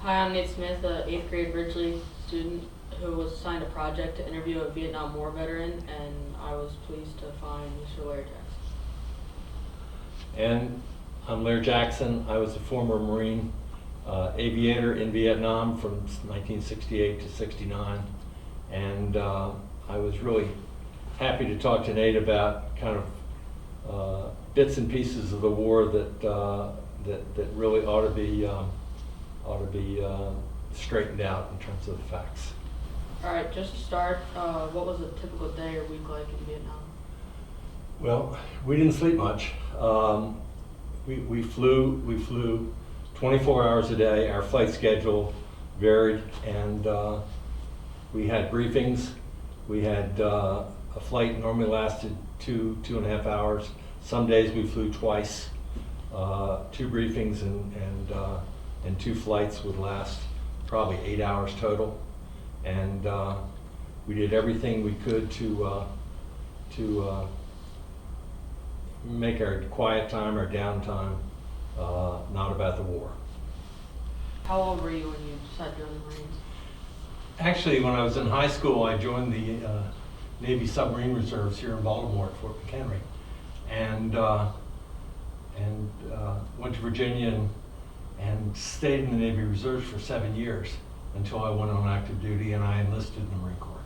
Hi, I'm Nate Smith, a 8th grade Ridgely student who was assigned a project to interview a Vietnam War veteran, and I was pleased to find Mr. Lehr Jackson. And I'm Lehr Jackson. I was a former Marine aviator in Vietnam from 1968 to 69, and I was really happy to talk to Nate about kind of bits and pieces of the war that really ought to be straightened out in terms of the facts. All right, just to start, what was a typical day or week like in Vietnam? Well, we didn't sleep much. We flew 24 hours a day. Our flight schedule varied, and we had briefings. We had a flight normally lasted two and a half hours. Some days we flew twice. 2 briefings and 2 flights would last probably 8 hours total, and we did everything we could to make our quiet time, our downtime, not about the war. How old were you when you decided to join the Marines? Actually, when I was in high school, I joined the Navy Submarine Reserves here in Baltimore at Fort McHenry, and went to Virginia and stayed in the Navy Reserves for 7 years until I went on active duty and I enlisted in the Marine Corps.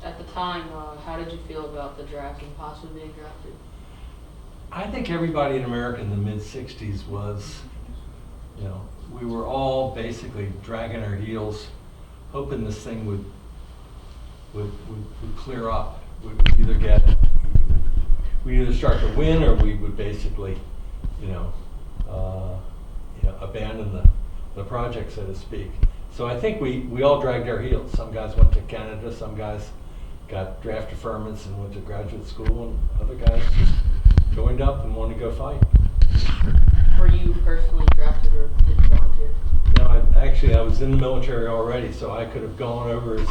At the time, how did you feel about the draft and possibly being drafted? I think everybody in America in the mid-60s was, we were all basically dragging our heels, hoping this thing would clear up. We'd either start to win or we would basically, abandon the project, so to speak. So I think we all dragged our heels. Some guys went to Canada, some guys got draft deferments and went to graduate school, and other guys just joined up and wanted to go fight. Were you personally drafted or did you volunteer? No, I was in the military already, so I could have gone over as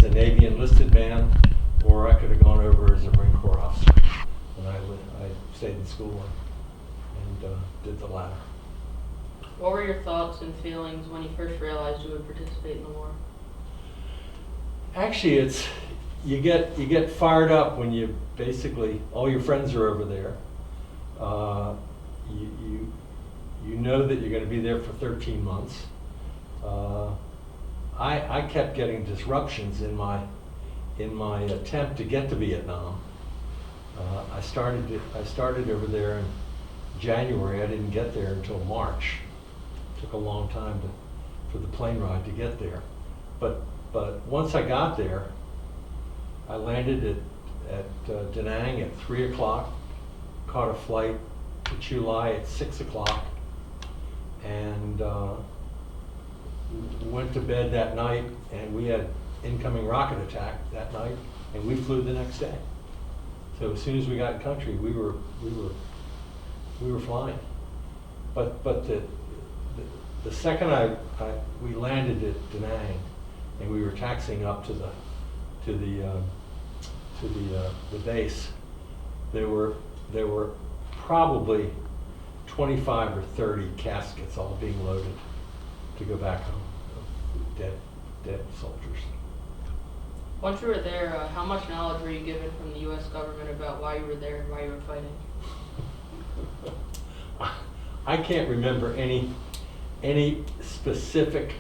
a Navy enlisted man, or I could have gone over as a Marine Corps officer. And I stayed in school and did the latter. What were your thoughts and feelings when you first realized you would participate in the war? Actually, you get fired up when you basically all your friends are over there. You know that you're going to be there for 13 months. I kept getting disruptions in my attempt to get to Vietnam. I started over there in January. I didn't get there until March. It took a long time for the plane ride to get there. But once I got there, I landed at Da Nang at 3 o'clock, caught a flight to Chu Lai at 6 o'clock, and went to bed that night, and we had incoming rocket attack that night, and we flew the next day. So as soon as we got in country, we were flying. But the second we landed at Da Nang, and we were taxiing up to the base, there were probably 25 or 30 caskets all being loaded to go back home, dead soldiers. Once you were there, how much knowledge were you given from the U.S. government about why you were there and why you were fighting? I can't remember any specific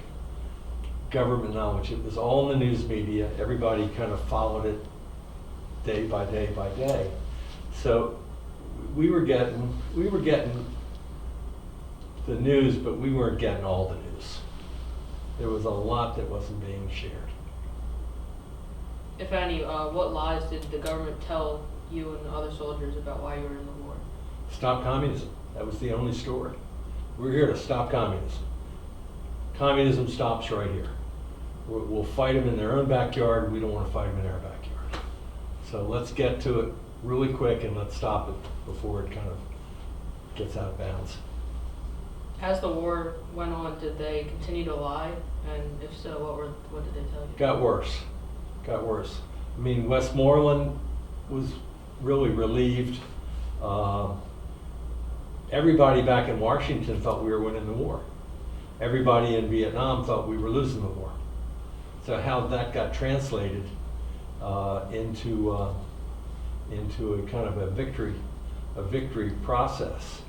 government knowledge. It was all in the news media. Everybody kind of followed it day by day by day. So we were getting the news, but we weren't getting all the news. There was a lot that wasn't being shared. If any, what lies did the government tell you and the other soldiers about why you were in the war? Stop communism. That was the only story. We're here to stop communism. Communism stops right here. We'll fight them in their own backyard. We don't want to fight them in our backyard. So let's get to it really quick and let's stop it before it kind of gets out of bounds. As the war went on, did they continue to lie? And if so, what did they tell you? Got worse. I mean, Westmoreland was really relieved. Everybody back in Washington thought we were winning the war. everybody in Vietnam thought we were losing the war. So how that got translated into a kind of a victory process.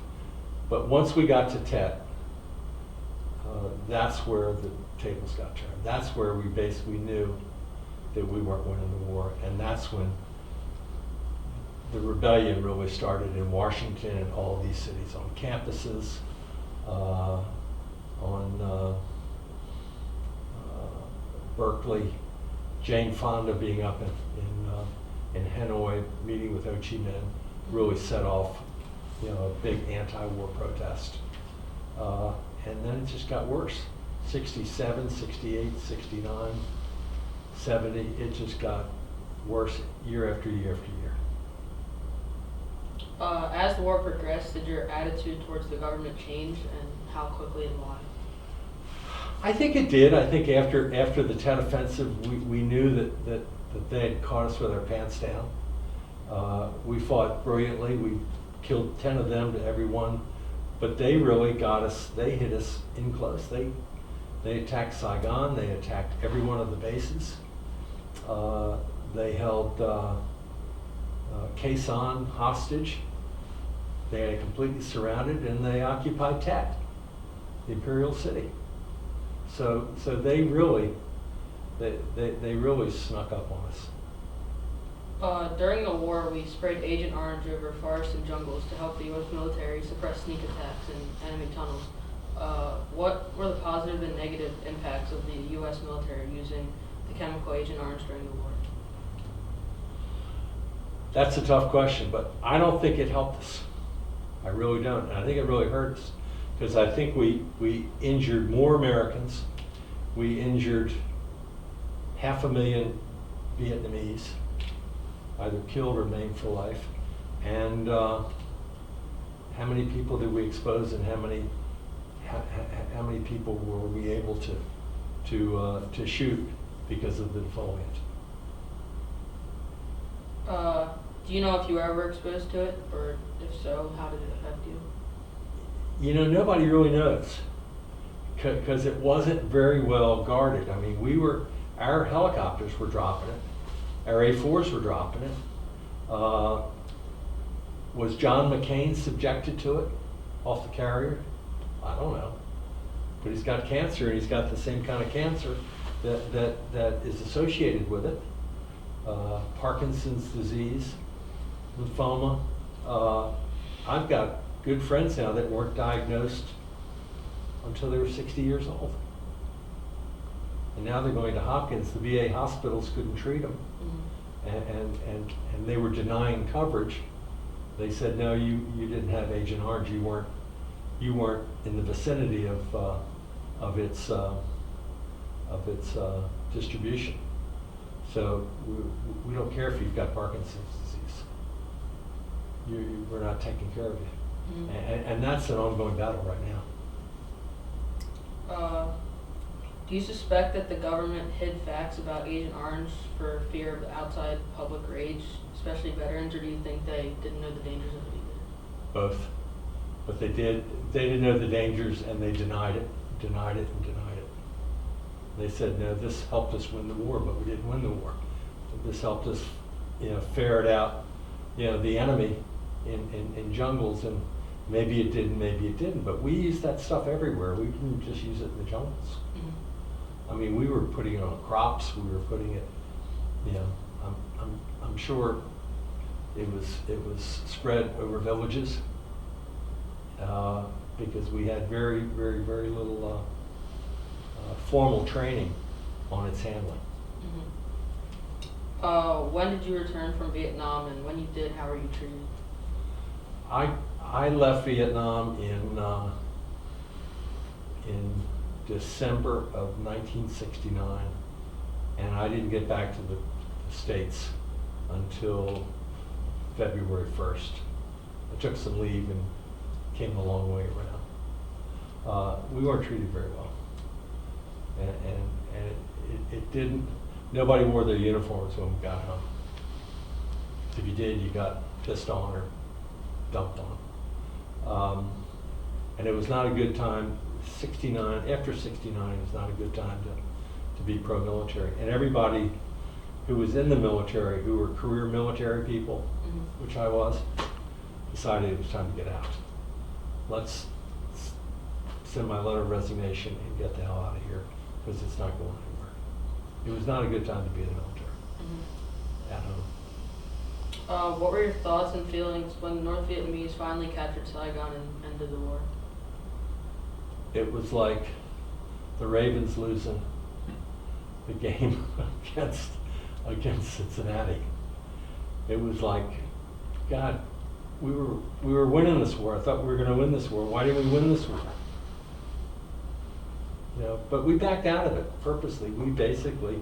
But once we got to Tet, that's where the tables got turned. That's where we basically knew that we weren't winning the war, and that's when the rebellion really started in Washington and all these cities, on campuses, on Berkeley, Jane Fonda being up in Hanoi meeting with Ho Chi Minh really set off, a big anti-war protest. And then it just got worse. 67, 68, 69, 70, it just got worse year after year after year. As the war progressed, did your attitude towards the government change, and how quickly and why? I think it did. I think after the Tet Offensive, we knew that they had caught us with our pants down. We fought brilliantly. We killed 10 of them to every one, but they really got us. They hit us in close. They attacked Saigon. They attacked every one of the bases. They held Khe Sanh hostage. They had it completely surrounded, and they occupied Tet, the imperial city. So they really snuck up on us. During the war, we sprayed Agent Orange over forests and jungles to help the U.S. military suppress sneak attacks in enemy tunnels. What were the positive and negative impacts of the U.S. military using the chemical Agent Orange during the war? That's a tough question, but I don't think it helped us. I really don't. And I think it really hurt us, because I think we injured more Americans. We injured 500,000 Vietnamese, either killed or maimed for life. And how many people did we expose, and how many people were we able to shoot because of the defoliant? Do you know if you were ever exposed to it, or if so, how did it affect you? Nobody really knows, because it wasn't very well guarded. I mean, our helicopters were dropping it, our A4s were dropping it. Was John McCain subjected to it off the carrier? I don't know, but he's got cancer, and he's got the same kind of cancer that is associated with it. Parkinson's disease, lymphoma. I've got good friends now that weren't diagnosed until they were 60 years old. And now they're going to Hopkins. The VA hospitals couldn't treat them. Mm-hmm. And they were denying coverage. They said, no, you didn't have Agent Orange. You weren't in the vicinity of its distribution. So we don't care if you've got Parkinson's disease. We're not taking care of you. Mm-hmm. And that's an ongoing battle right now. Do you suspect that the government hid facts about Agent Orange for fear of outside public rage, especially veterans, or do you think they didn't know the dangers of it either? Both. But they did. They didn't know the dangers, and they denied it. They said, no, this helped us win the war, but we didn't win the war. This helped us, ferret out, the enemy in jungles, and maybe it did, maybe it didn't. But we used that stuff everywhere. We didn't just use it in the jungles. Mm-hmm. I mean, we were putting it on crops. We were putting it, I'm sure it was spread over villages because we had very, very, very little formal training on its handling. Mm-hmm. When did you return from Vietnam, and when you did, how were you treated? I left Vietnam in December of 1969, and I didn't get back to the States until February 1st. I took some leave and came a long way around. We weren't treated very well. And it didn't, nobody wore their uniforms when we got home. If you did, you got pissed on or dumped on. And it was not a good time '69, after '69 was not a good time to be pro-military. And everybody who was in the military, who were career military people, which I was, decided it was time to get out. Let's send my letter of resignation and get the hell out of here, because it's not going anywhere. It was not a good time to be in the military at home. What were your thoughts and feelings when the North Vietnamese finally captured Saigon and ended the war? It was like the Ravens losing the game against Cincinnati. It was like, God, we were winning this war. I thought we were going to win this war. Why didn't we win this war? You know, but we backed out of it purposely. We basically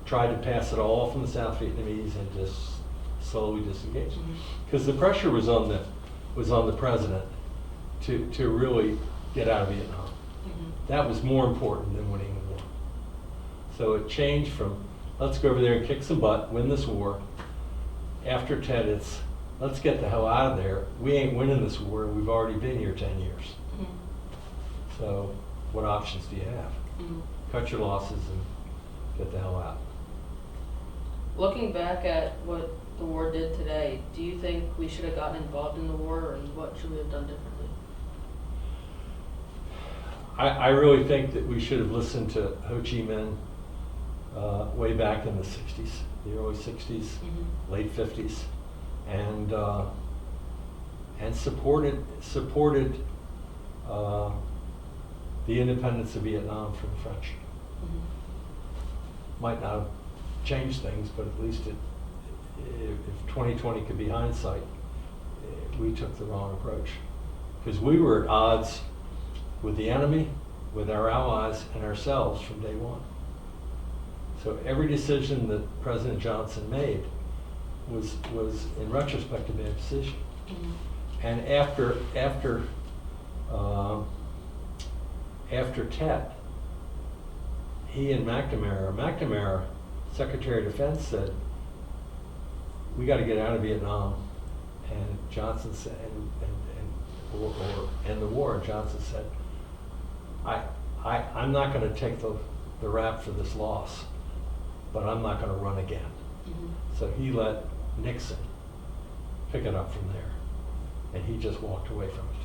tried to pass it all off on the South Vietnamese and just slowly disengaged. Because the pressure was on the president to really get out of Vietnam. That was more important than winning the war. So it changed from, let's go over there and kick some butt, win this war. After Tet, it's, let's get the hell out of there. We ain't winning this war. We've already been here 10 years. So what options do you have? Cut your losses and get the hell out. Looking back at what the war did today, do you think we should have gotten involved in the war, and what should we have done differently? I really think that we should have listened to Ho Chi Minh way back in the 60s, the early 60s, late 50s, and supported the independence of Vietnam from the French. Might not have changed things, but at least if 2020 could be hindsight, we took the wrong approach. Because we were at odds with the enemy, with our allies, and ourselves from day one. So every decision that President Johnson made was in retrospect a bad decision. And after Tet, he and McNamara, Secretary of Defense, said, we got to get out of Vietnam. And Johnson said, or end the war. And Johnson said, I'm not going to take the rap for this loss, but I'm not going to run again. So he let Nixon pick it up from there, and he just walked away from it.